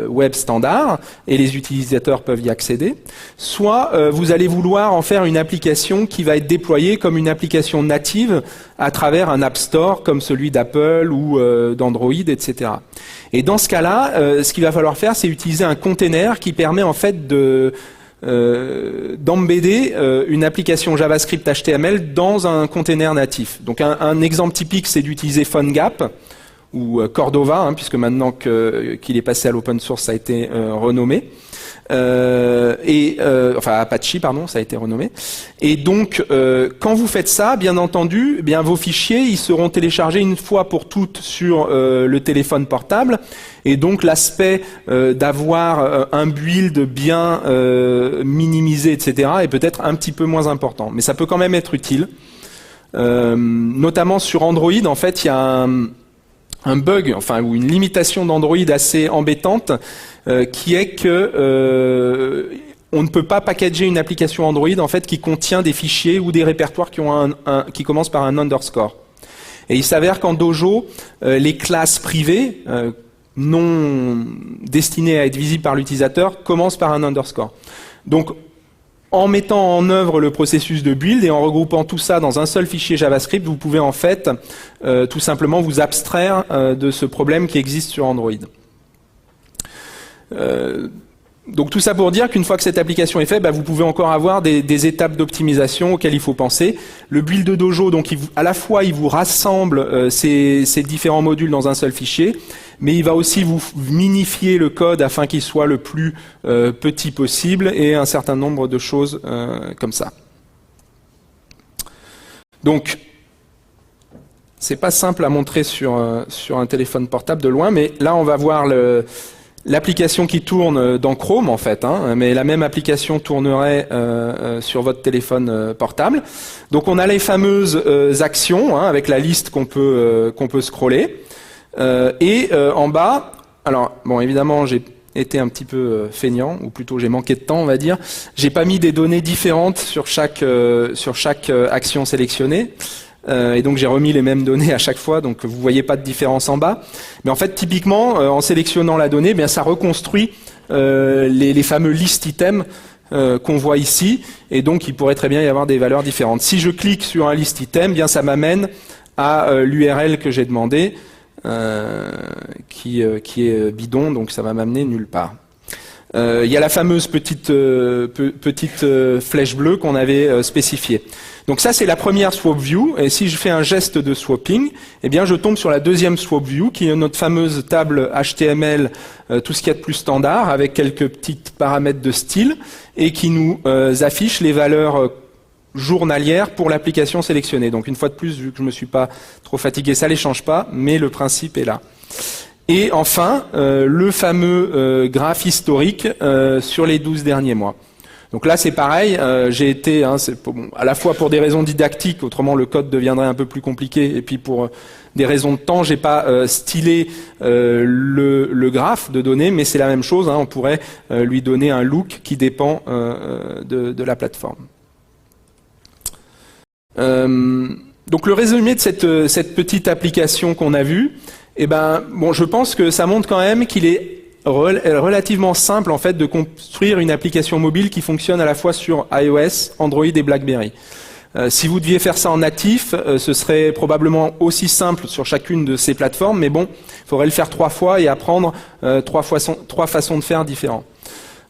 web standard et les utilisateurs peuvent y accéder, soit vous allez vouloir en faire une application qui va être déployée comme une application native à travers un App Store comme celui d'Apple ou d'Android, etc. Et dans ce cas-là, ce qu'il va falloir faire, c'est utiliser un container qui permet en fait d'embedder une application JavaScript HTML dans un container natif. Donc un exemple typique, c'est d'utiliser PhoneGap ou Cordova, puisque maintenant qu'il est passé à l'open source, ça a été renommé. Enfin Apache, pardon, ça a été renommé. Et donc, quand vous faites ça, bien entendu, eh bien vos fichiers, ils seront téléchargés une fois pour toutes sur le téléphone portable. Et donc, l'aspect d'avoir un build bien minimisé, etc., est peut-être un petit peu moins important. Mais ça peut quand même être utile. Notamment sur Android, en fait, il y a un bug, enfin, ou une limitation d'Android assez embêtante, qui est que on ne peut pas packager une application Android en fait qui contient des fichiers ou des répertoires qui commencent par un underscore. Et il s'avère qu'en Dojo, les classes privées non destinées à être visibles par l'utilisateur commencent par un underscore. Donc en mettant en œuvre le processus de build et en regroupant tout ça dans un seul fichier JavaScript, vous pouvez en fait tout simplement vous abstraire de ce problème qui existe sur Android. Donc tout ça pour dire qu'une fois que cette application est faite, vous pouvez encore avoir des étapes d'optimisation auxquelles il faut penser. Le build de Dojo, donc à la fois il vous rassemble ces différents modules dans un seul fichier, mais il va aussi vous minifier le code afin qu'il soit le plus petit possible et un certain nombre de choses comme ça. Donc c'est pas simple à montrer sur un téléphone portable de loin, mais là on va voir l'application qui tourne dans Chrome en fait, mais la même application tournerait sur votre téléphone portable. Donc on a les fameuses actions avec la liste qu'on peut scroller. En bas, alors bon évidemment j'ai été un petit peu feignant, ou plutôt j'ai manqué de temps on va dire. J'ai pas mis des données différentes sur chaque action sélectionnée. Et donc j'ai remis les mêmes données à chaque fois, donc vous voyez pas de différence en bas. Mais en fait, typiquement, en sélectionnant la donnée, bien ça reconstruit les fameux list items qu'on voit ici, et donc il pourrait très bien y avoir des valeurs différentes. Si je clique sur un list item, bien ça m'amène à l'URL que j'ai demandé, qui est bidon, donc ça va m'amener nulle part. Il y a la fameuse petite flèche bleue qu'on avait spécifiée. Donc ça c'est la première swap view, et si je fais un geste de swapping, eh bien je tombe sur la deuxième swap view qui est notre fameuse table HTML, tout ce qu'il y a de plus standard, avec quelques petits paramètres de style, et qui nous affiche les valeurs journalières pour l'application sélectionnée. Donc une fois de plus, vu que je me suis pas trop fatigué, ça les change pas, mais le principe est là. Et enfin, le fameux graphe historique sur les 12 derniers mois. Donc là, c'est pareil, j'ai été, à la fois pour des raisons didactiques, autrement le code deviendrait un peu plus compliqué, et puis pour des raisons de temps, j'ai pas stylé le graphe de données, mais c'est la même chose, on pourrait lui donner un look qui dépend de la plateforme. Donc le résumé de cette petite application qu'on a vue, eh ben, bon, je pense que ça montre quand même qu'il est relativement simple en fait de construire une application mobile qui fonctionne à la fois sur iOS, Android et BlackBerry. Si vous deviez faire ça en natif, ce serait probablement aussi simple sur chacune de ces plateformes, mais bon, il faudrait le faire 3 fois et apprendre 3 façons de faire différentes.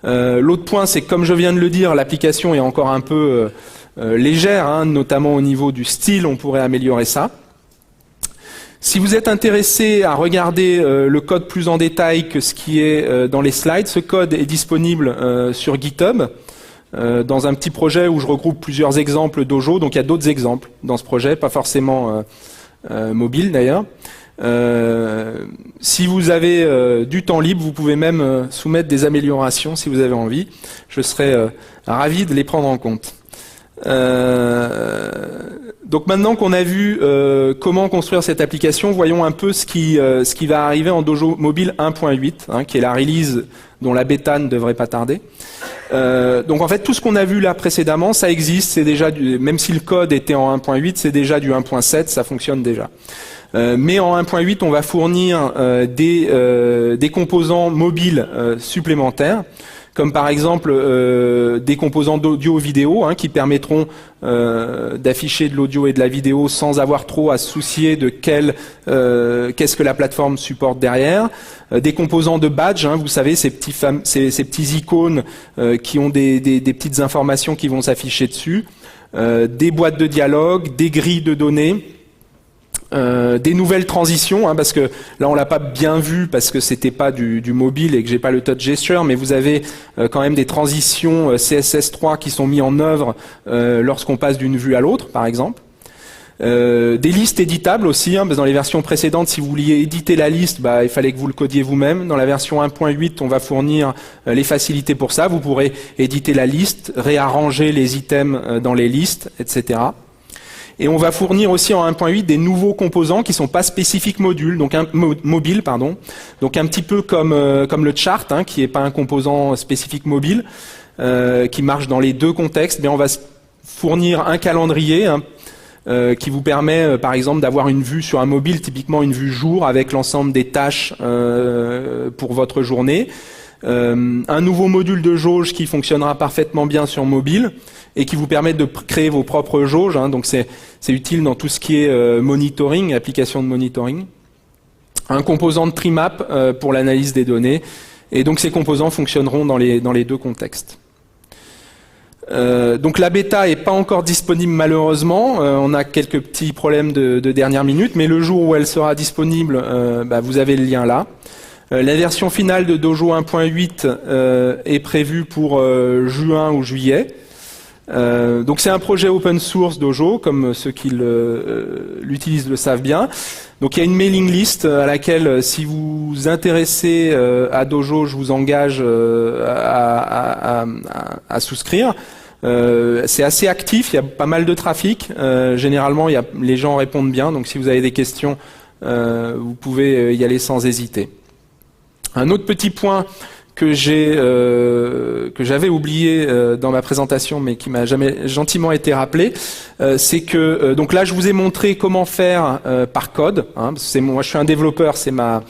L'autre point, c'est que comme je viens de le dire, l'application est encore un peu légère, hein, notamment au niveau du style, on pourrait améliorer ça. Si vous êtes intéressé à regarder le code plus en détail que ce qui est dans les slides, ce code est disponible sur GitHub. Dans un petit projet où je regroupe plusieurs exemples Dojo, donc il y a d'autres exemples dans ce projet, pas forcément mobile d'ailleurs. Si vous avez du temps libre, vous pouvez même soumettre des améliorations si vous avez envie. Je serais ravi de les prendre en compte. Donc maintenant qu'on a vu comment construire cette application, voyons un peu ce qui va arriver en Dojo Mobile 1.8, hein, qui est la release dont la bêta ne devrait pas tarder. Donc en fait, tout ce qu'on a vu là précédemment, ça existe, c'est déjà même si le code était en 1.8, c'est déjà du 1.7, ça fonctionne déjà. Mais en 1.8, on va fournir des composants mobiles supplémentaires, comme par exemple des composants d'audio-vidéo qui permettront d'afficher de l'audio et de la vidéo sans avoir trop à se soucier de qu'est-ce que la plateforme supporte derrière. Des composants de badge, vous savez, ces petits icônes qui ont des petites informations qui vont s'afficher dessus. Des boîtes de dialogue, des grilles de données. Des nouvelles transitions, parce que là on l'a pas bien vu parce que c'était pas du mobile et que j'ai pas le touch gesture, mais vous avez quand même des transitions CSS3 qui sont mis en œuvre lorsqu'on passe d'une vue à l'autre, par exemple. Des listes éditables aussi, parce que dans les versions précédentes, si vous vouliez éditer la liste, il fallait que vous le codiez vous-même. Dans la version 1.8, on va fournir les facilités pour ça. Vous pourrez éditer la liste, réarranger les items dans les listes, etc. Et on va fournir aussi en 1.8 des nouveaux composants qui sont pas spécifiques mobiles, donc donc un petit peu comme le chart, qui est pas un composant spécifique mobile, qui marche dans les deux contextes. Mais on va fournir un calendrier qui vous permet, par exemple, d'avoir une vue sur un mobile, typiquement une vue jour avec l'ensemble des tâches pour votre journée. Un nouveau module de jauge qui fonctionnera parfaitement bien sur mobile et qui vous permet de créer vos propres jauges, donc c'est utile dans tout ce qui est monitoring, application de monitoring. Un composant de Trimap pour l'analyse des données, et donc ces composants fonctionneront dans les deux contextes. Donc la bêta est pas encore disponible malheureusement, on a quelques petits problèmes de dernière minute, mais le jour où elle sera disponible, vous avez le lien là. La version finale de Dojo 1.8 est prévue pour juin ou juillet. Donc c'est un projet open source Dojo, comme ceux qui l'utilisent le savent bien. Donc il y a une mailing list à laquelle, si vous vous intéressez à Dojo, je vous engage à souscrire. C'est assez actif, il y a pas mal de trafic. Généralement, les gens répondent bien, donc si vous avez des questions, vous pouvez y aller sans hésiter. Un autre petit point que j'avais oublié dans ma présentation, mais qui m'a jamais gentiment été rappelé, c'est que donc là je vous ai montré comment faire par code. Moi je suis un développeur, c'est ma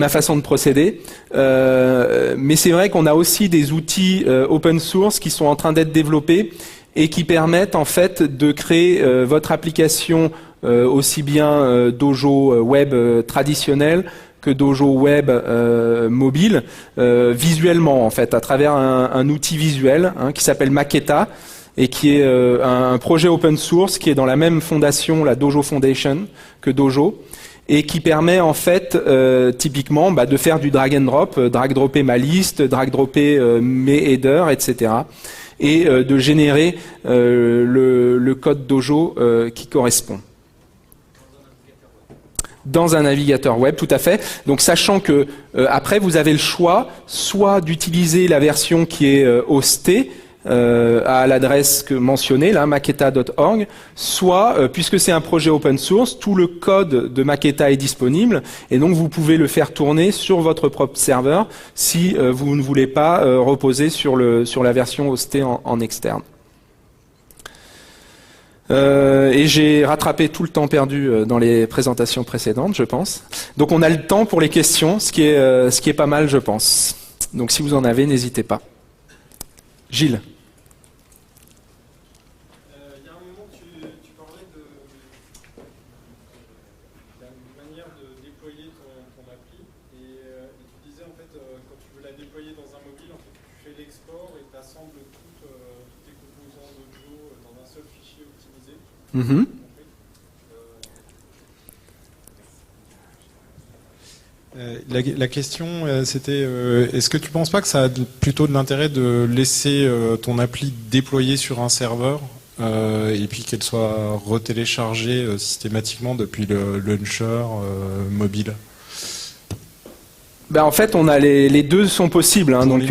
façon de procéder. Mais c'est vrai qu'on a aussi des outils open source qui sont en train d'être développés et qui permettent en fait de créer votre application aussi bien Dojo web traditionnel que Dojo web mobile visuellement en fait, à travers un outil visuel qui s'appelle Maketa et qui est un projet open source qui est dans la même fondation, la Dojo Foundation, que Dojo, et qui permet en fait typiquement de faire du drag and drop, drag-dropper ma liste, drag-dropper mes headers, etc. et de générer le code Dojo qui correspond. Dans un navigateur web, tout à fait. Donc sachant que après vous avez le choix soit d'utiliser la version qui est hostée à l'adresse mentionnée, là, maketa.org, soit, puisque c'est un projet open source, tout le code de Maketa est disponible, et donc vous pouvez le faire tourner sur votre propre serveur si vous ne voulez pas reposer sur la version hostée en externe. Et j'ai rattrapé tout le temps perdu dans les présentations précédentes, je pense. Donc on a le temps pour les questions, ce qui est pas mal, je pense. Donc si vous en avez, n'hésitez pas. Gilles. Il y a un moment, tu parlais de la manière de déployer ton appli. Et tu disais, en fait, quand tu veux la déployer dans un mobile, en fait, tu fais l'export et tu assembles tous tes composants audio dans un seul fichier optimisé. La question, c'était, est-ce que tu ne penses pas que ça a plutôt de l'intérêt de laisser ton appli déployer sur un serveur et puis qu'elle soit retéléchargée systématiquement depuis le launcher mobile? En fait, on a les deux sont possibles, hein, donc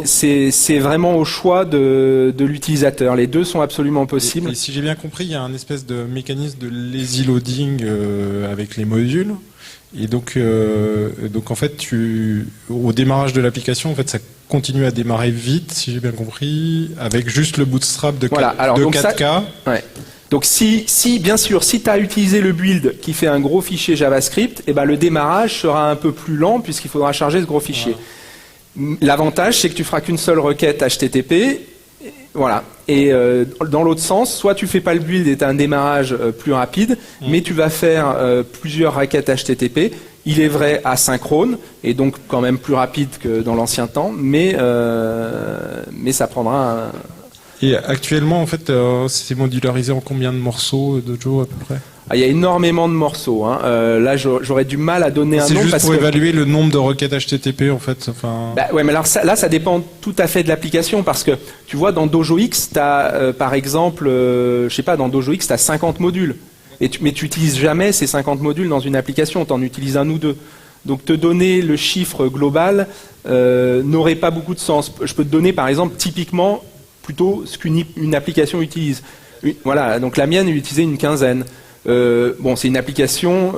c'est vraiment au choix de l'utilisateur. Les deux sont absolument possibles. Et si j'ai bien compris, il y a un espèce de mécanisme de lazy loading avec les modules. Et donc en fait, au démarrage de l'application, en fait, ça continue à démarrer vite, si j'ai bien compris, avec juste le bootstrap de 4K. Ouais. Donc bien sûr, si tu as utilisé le build qui fait un gros fichier JavaScript, le démarrage sera un peu plus lent puisqu'il faudra charger ce gros fichier. Voilà. L'avantage, c'est que tu feras qu'une seule requête HTTP. Voilà. Et dans l'autre sens, soit tu fais pas le build et tu as un démarrage plus rapide, mais tu vas faire plusieurs requêtes HTTP. Il est vrai asynchrone et donc quand même plus rapide que dans l'ancien temps, mais ça prendra un... Et actuellement, en fait, c'est modularisé en combien de morceaux, Dojo, à peu près? Il y a énormément de morceaux. Hein. Là, j'aurais du mal à donner un nombre. C'est juste pour évaluer le nombre de requêtes HTTP, en fait. Ouais, mais alors ça dépend tout à fait de l'application, parce que tu vois, dans Dojo X, tu as, par exemple, je sais pas, dans Dojo X, tu as 50 modules. Mais tu n'utilises jamais ces 50 modules dans une application, tu en utilises un ou deux. Donc te donner le chiffre global n'aurait pas beaucoup de sens. Je peux te donner, par exemple, typiquement, plutôt ce qu'une application utilise. Voilà, donc la mienne utilisait une quinzaine. C'est une application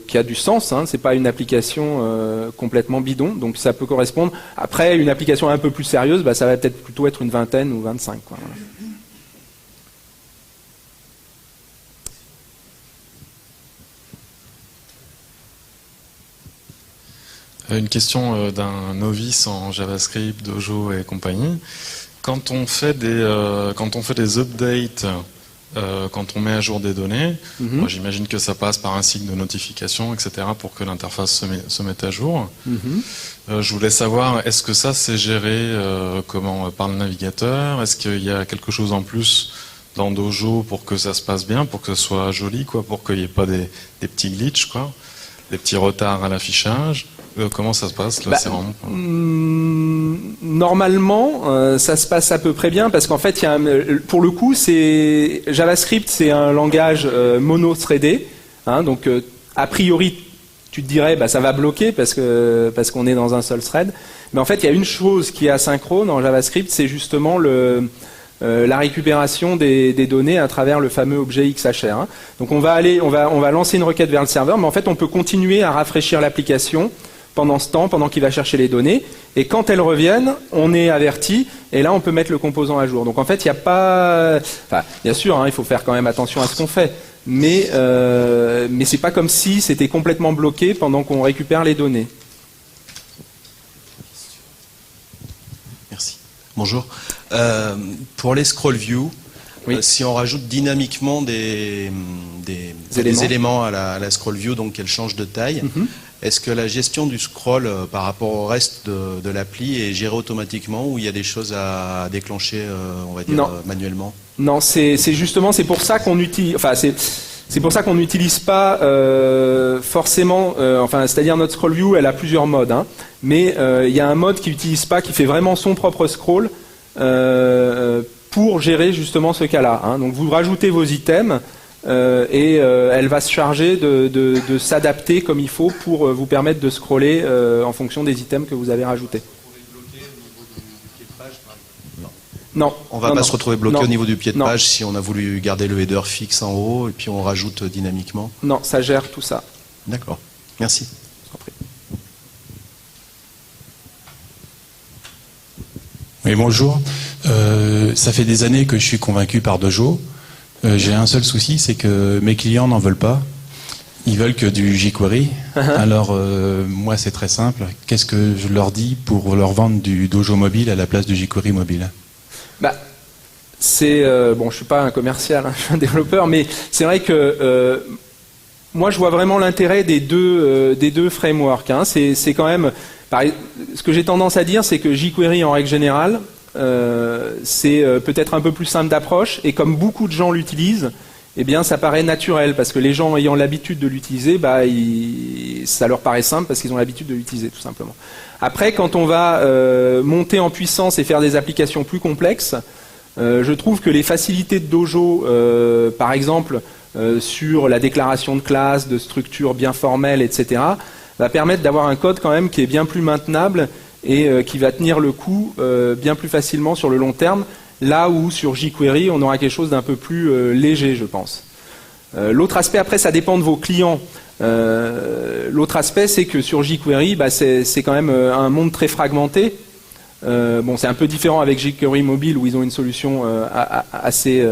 qui a du sens, hein, c'est pas une application complètement bidon, donc ça peut correspondre. Après, une application un peu plus sérieuse, ça va peut-être plutôt être une vingtaine ou 25. Quoi, voilà. Une question d'un novice en JavaScript, Dojo et compagnie. Quand on fait des updates, quand on met à jour des données, moi, j'imagine que ça passe par un cycle de notification, etc., pour que l'interface se mette à jour. Je voulais savoir, est-ce que ça c'est géré par le navigateur? Est-ce qu'il y a quelque chose en plus dans Dojo pour que ça se passe bien, pour que ce soit joli, quoi, pour qu'il n'y ait pas des petits glitches, quoi, des petits retards à l'affichage? Comment ça se passe là, normalement, ça se passe à peu près bien parce qu'en fait, pour le coup, JavaScript, c'est un langage mono-threadé. Hein, donc, a priori, tu te dirais, ça va bloquer parce qu'on est dans un seul thread. Mais en fait, il y a une chose qui est asynchrone en JavaScript, c'est justement la récupération des données à travers le fameux objet XHR. Hein. Donc, on va lancer une requête vers le serveur, mais en fait, on peut continuer à rafraîchir l'application pendant ce temps, pendant qu'il va chercher les données, et quand elles reviennent, on est averti, et là on peut mettre le composant à jour. Donc en fait, il n'y a pas... Enfin, bien sûr, hein, il faut faire quand même attention à ce qu'on fait, mais c'est pas comme si c'était complètement bloqué pendant qu'on récupère les données. Merci. Bonjour. Pour les scroll view, oui. Si on rajoute dynamiquement des éléments à la scroll view, donc qu'elle change de taille, est-ce que la gestion du scroll par rapport au reste de l'appli est gérée automatiquement ou il y a des choses à déclencher, on va dire, manuellement? Non, c'est pour ça qu'on utilise. Enfin, c'est pour ça qu'on n'utilise pas forcément. C'est-à-dire notre scroll view, elle a plusieurs modes, hein, mais il y a un mode qui n'utilise pas, qui fait vraiment son propre scroll pour gérer justement ce cas-là. Hein. Donc vous rajoutez vos items. Et elle va se charger de s'adapter comme il faut pour vous permettre de scroller en fonction des items que vous avez rajoutés. Non. On ne va pas se retrouver bloqué au niveau du pied de page si on a voulu garder le header fixe en haut et puis on rajoute dynamiquement. Non, ça gère tout ça. D'accord. Merci. Oui, bonjour. Ça fait des années que je suis convaincu par Dojo. J'ai un seul souci, c'est que mes clients n'en veulent pas. Ils veulent que du jQuery. Alors, moi, c'est très simple. Qu'est-ce que je leur dis pour leur vendre du Dojo mobile à la place du jQuery mobile? C'est bon, je suis pas un commercial, hein, je suis un développeur, mais c'est vrai que moi, je vois vraiment l'intérêt des deux frameworks. Hein. C'est quand même, ce que j'ai tendance à dire, c'est que jQuery, en règle générale, c'est peut-être un peu plus simple d'approche, et comme beaucoup de gens l'utilisent, eh bien, ça paraît naturel, parce que les gens ayant l'habitude de l'utiliser, ça leur paraît simple parce qu'ils ont l'habitude de l'utiliser, tout simplement. Après, quand on va monter en puissance et faire des applications plus complexes, je trouve que les facilités de Dojo, par exemple, sur la déclaration de classe, de structures bien formelles, etc., va permettre d'avoir un code quand même qui est bien plus maintenable et qui va tenir le coup bien plus facilement sur le long terme, là où sur jQuery, on aura quelque chose d'un peu plus léger, je pense. L'autre aspect, après, ça dépend de vos clients. L'autre aspect, c'est que sur jQuery, c'est quand même un monde très fragmenté. Bon, c'est un peu différent avec jQuery mobile, où ils ont une solution assez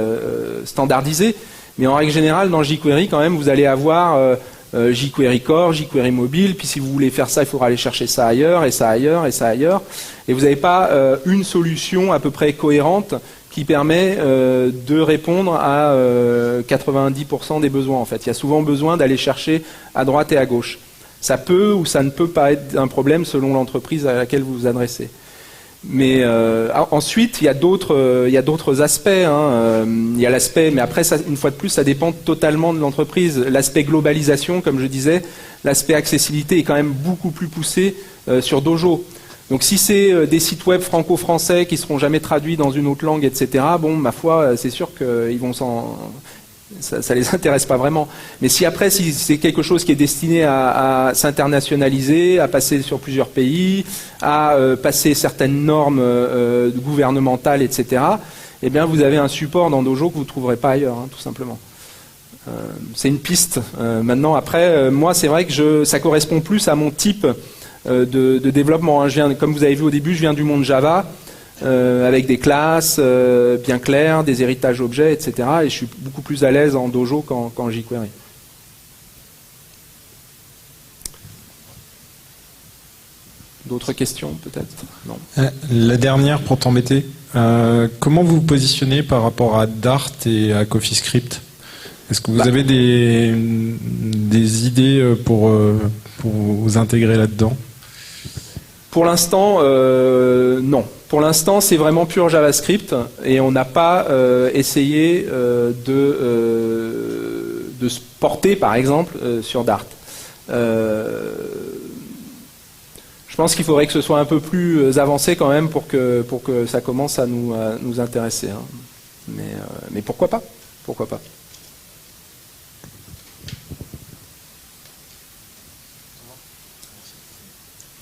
standardisée. Mais en règle générale, dans jQuery, quand même, vous allez avoir jQuery Core, jQuery mobile, puis si vous voulez faire ça, il faudra aller chercher ça ailleurs, et ça ailleurs, et ça ailleurs. Et vous n'avez pas une solution à peu près cohérente qui permet de répondre à 90% des besoins, en fait. Il y a souvent besoin d'aller chercher à droite et à gauche. Ça peut ou ça ne peut pas être un problème selon l'entreprise à laquelle vous vous adressez. Mais ensuite, il y a d'autres aspects. Hein. Il y a l'aspect, mais après, ça, une fois de plus, ça dépend totalement de l'entreprise. L'aspect globalisation, comme je disais, l'aspect accessibilité est quand même beaucoup plus poussé sur Dojo. Donc si c'est des sites web franco-français qui seront jamais traduits dans une autre langue, etc., bon, ma foi, c'est sûr qu'ils vont ça les intéresse pas vraiment. Mais si après, si c'est quelque chose qui est destiné à s'internationaliser, à passer sur plusieurs pays, à passer certaines normes gouvernementales, etc., eh bien, vous avez un support dans Dojo que vous ne trouverez pas ailleurs, hein, tout simplement. C'est une piste. Maintenant, après, moi, c'est vrai que ça correspond plus à mon type de développement. Hein. Comme vous avez vu au début, je viens du monde Java, avec des classes bien claires, des héritages objets, etc. Et je suis beaucoup plus à l'aise en Dojo qu'en jQuery. D'autres questions, peut-être? Non. La dernière, pour t'embêter. Comment vous vous positionnez par rapport à Dart et à CoffeeScript? Est-ce que vous avez des idées pour vous intégrer là-dedans? Pour l'instant, non. Pour l'instant, c'est vraiment pur JavaScript et on n'a pas essayé de se porter, par exemple, sur Dart. Je pense qu'il faudrait que ce soit un peu plus avancé quand même pour que ça commence à nous intéresser. Hein. Mais pourquoi pas? Pourquoi pas?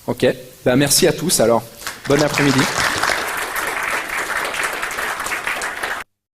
Ok. Ben, merci à tous alors. Bon après-midi.